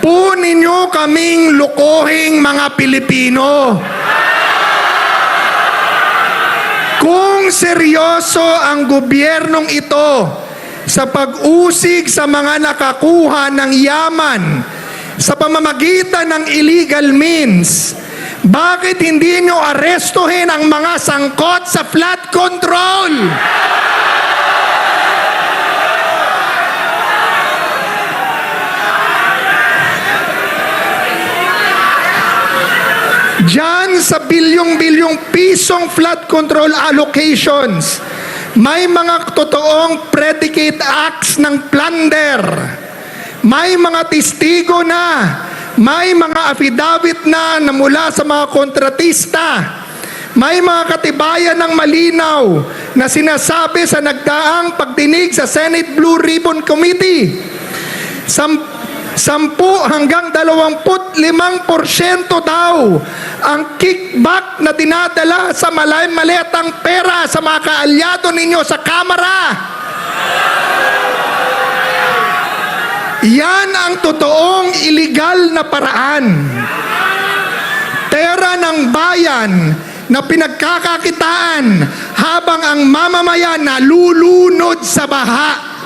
po ninyo kaming lukuhing mga Pilipino. Kung seryoso ang gobyernong ito sa pag-usig sa mga nakakuha ng yaman sa pamamagitan ng illegal means, bakit hindi nyo arestuhin ang mga sangkot sa flood control? Diyan sa bilyong-bilyong pisong flood control allocations, may mga totoong predicate acts ng plunder. May mga testigo na, may mga affidavit na mula sa mga kontratista. May mga katibayan ng malinaw na sinasabi sa nagdaang pagdinig sa Senate Blue Ribbon Committee. 10 hanggang 25% daw ang kickback na dinadala sa maletang pera sa mga kaalyado ninyo sa Kamara. Yan ang totoong iligal na paraan. Pera ng bayan na pinagkakakitaan habang ang mamamayan nalulunod sa baha.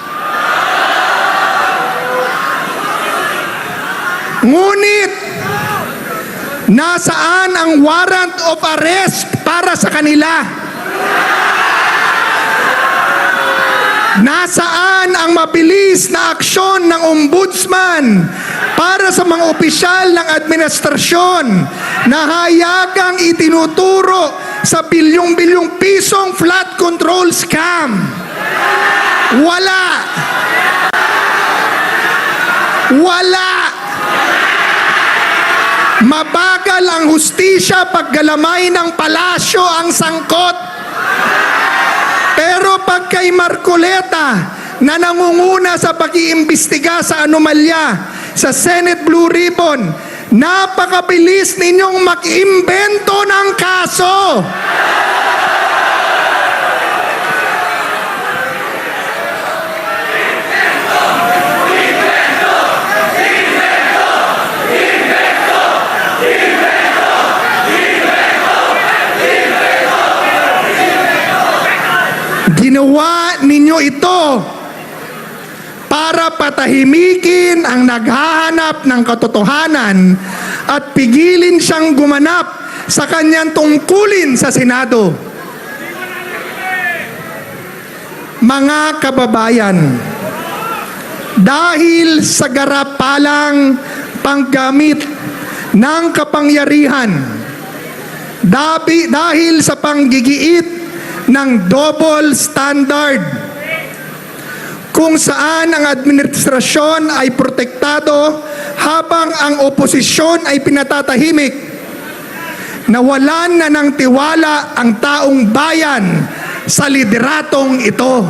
Ngunit, nasaan ang warrant of arrest para sa kanila? Nasaan ang mabilis na aksyon ng ombudsman para sa mga opisyal ng administrasyon na hayagang itinuturo sa bilyong-bilyong pisong flood control scam? Wala! Wala! Mabagal ang hustisya paggalamay ng palasyo ang sangkot. Pero pag kay Marcoleta na nangunguna sa pag-iimbestiga sa anomalya sa Senate Blue Ribbon, napakabilis ninyong mag-imbento ng kaso. Ginawa ninyo ito para patahimikin ang naghahanap ng katotohanan at pigilin siyang gumanap sa kanyang tungkulin sa Senado. Mga kababayan, dahil sa garapalang panggamit ng kapangyarihan, dahil sa panggigiit ng double standard kung saan ang administrasyon ay protektado habang ang oposisyon ay pinatatahimik, nawalan na ng tiwala ang taong bayan sa lideratong ito.